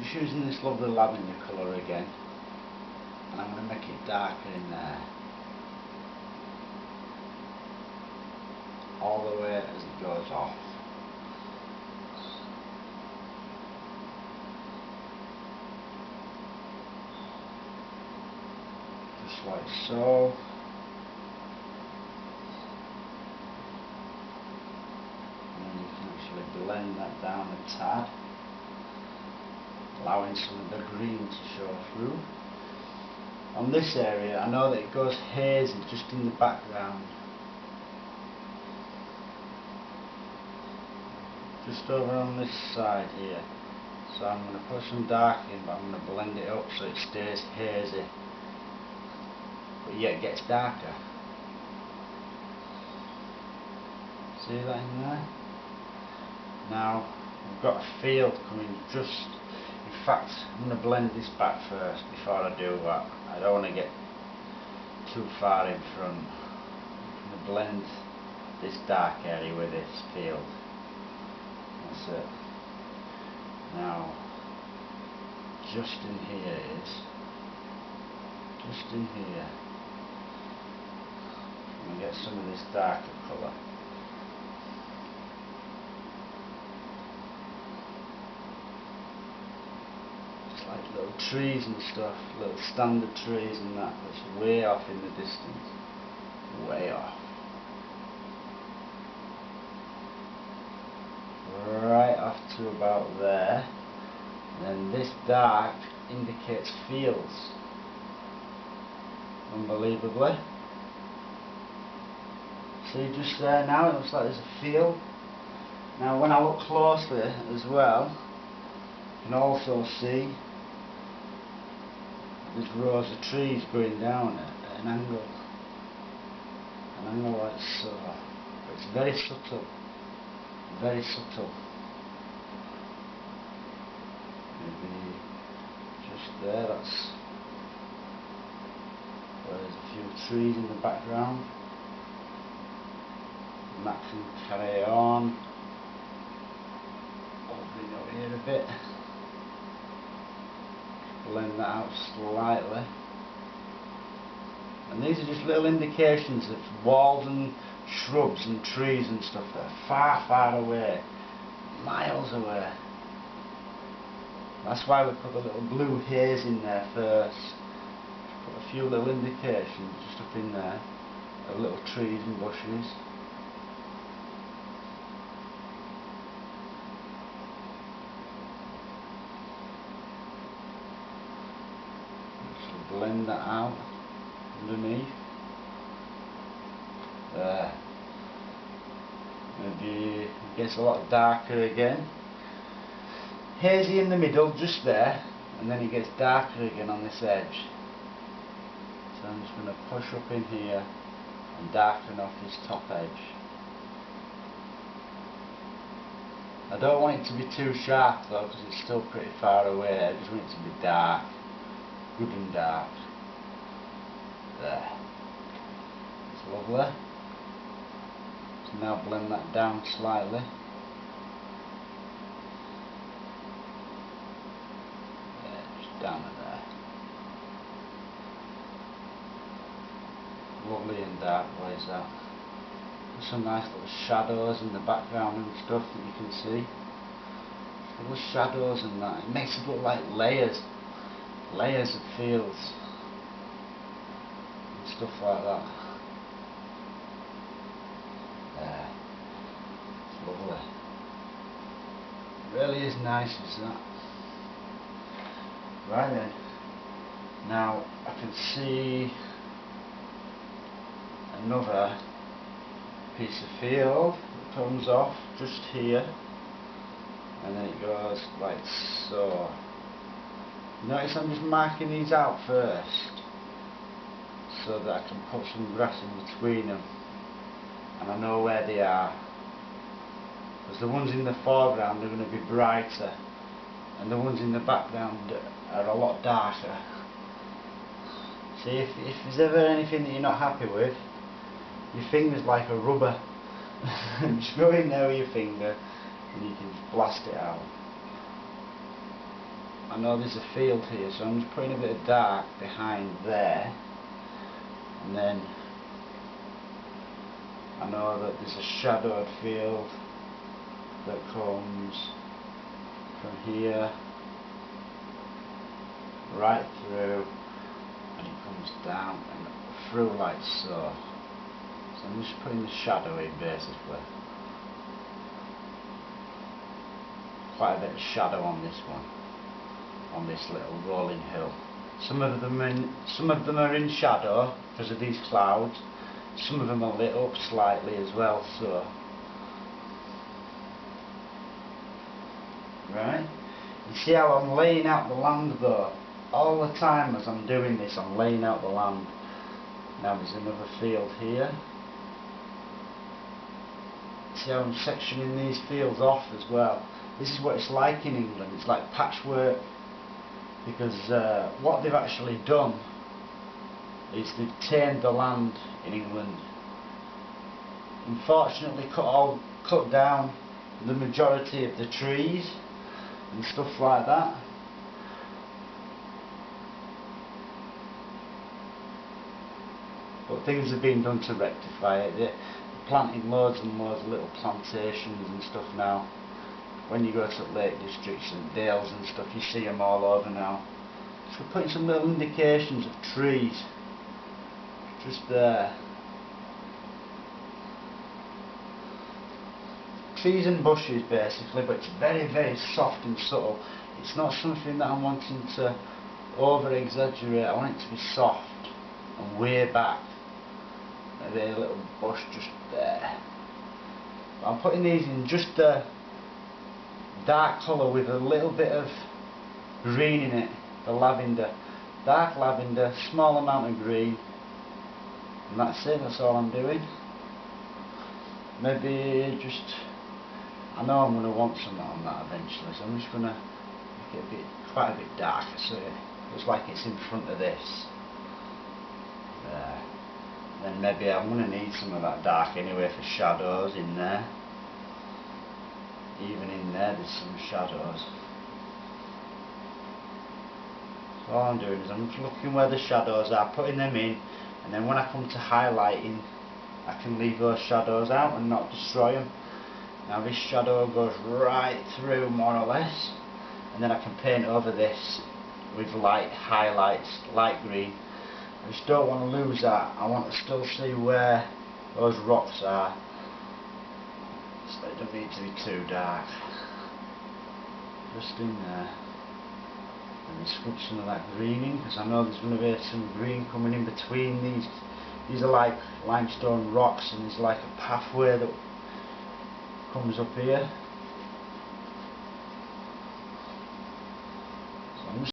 I'm just using this lovely lavender colour again, and I'm going to make it darker in there, all the way as it goes off. Just like so. And then you can actually blend that down a tad, allowing some of the green to show through. On this area, I know that it goes hazy just in the background. Just over on this side here. So I'm going to put some dark in, but I'm going to blend it up so it stays hazy, but yet gets darker. See that in there? Now we've got a field coming just, in fact I'm going to blend this back first before I do that. I don't want to get too far in front. I'm going to blend this dark area with this field. That's it. Now just in here it is. Just in here. I'm going to get some of this darker colour. Like little trees and stuff, little standard trees and that, that's way off in the distance, way off. Right off to about there, and then this dark indicates fields, unbelievably. See just there now, it looks like there's a field. Now when I look closely as well, you can also see there's rows of trees going down at an angle like so. It's very subtle, very subtle. Maybe just there, that's where there's a few trees in the background, and that can carry on. Opening over here a bit. Blend that out slightly, and these are just little indications that walls and shrubs and trees and stuff that are far, far away, miles away. That's why we put the little blue haze in there first. Put a few little indications just up in there of little trees and bushes. Blend that out underneath there. Maybe it gets a lot darker again. Hazy in the middle, just there, and then it gets darker again on this edge. So I'm just going to push up in here and darken off this top edge. I don't want it to be too sharp though, because it's still pretty far away. I just want it to be dark. Good and dark. There. It's lovely. So now blend that down slightly. Yeah, just down to there. Lovely and dark, what is that? There's some nice little shadows in the background and stuff that you can see. Little shadows and that. It makes it look like layers. Layers of fields and stuff like that. There. It's lovely. It really is nice, is that? Right then. Now I can see another piece of field that comes off just here, and then it goes like so. Notice I'm just marking these out first so that I can put some grass in between them and I know where they are, because the ones in the foreground are going to be brighter and the ones in the background are a lot darker. See, if there's ever anything that you're not happy with, your finger's like a rubber. Just go in there with your finger and you can just blast it out. I know there's a field here, so I'm just putting a bit of dark behind there, and then I know that there's a shadowed field that comes from here right through, and it comes down and through like so. So I'm just putting the shadow in basically. Quite a bit of shadow on this one, on this little rolling hill. Some of them are in shadow because of these clouds. Some of them are lit up slightly as well. So, right. You see how I'm laying out the land though. All the time as I'm doing this, I'm laying out the land. Now there's another field here. See how I'm sectioning these fields off as well. This is what it's like in England. It's like patchwork, because what they've actually done is they've tamed the land in England. Unfortunately, cut down the majority of the trees and stuff like that. But things have been done to rectify it. They're planting loads and loads of little plantations and stuff now. When you go to Lake Districts and Dales and stuff, you see them all over now. So we're putting some little indications of trees just there. Trees and bushes basically, but it's very, very soft and subtle. It's not something that I'm wanting to over exaggerate. I want it to be soft and way back. Maybe a little bush just there. But I'm putting these in just a dark colour with a little bit of green in it, the lavender. Dark lavender, small amount of green, and that's it, that's all I'm doing. Maybe just, I know I'm going to want something on that eventually, so I'm just going to make it quite a bit darker so it looks like it's in front of this. There. Then maybe I'm going to need some of that dark anyway for shadows in there. Even in there's some shadows. So all I'm doing is I'm just looking where the shadows are, putting them in, and then when I come to highlighting, I can leave those shadows out and not destroy them. Now this shadow goes right through more or less, and then I can paint over this with light highlights, light green. I just don't want to lose that. I want to still see where those rocks are, so it doesn't need to be too dark. Just in there. And scrub some of that green in, because I know there's going to be some green coming in between these. These are like limestone rocks, and there's like a pathway that comes up here. So I'm just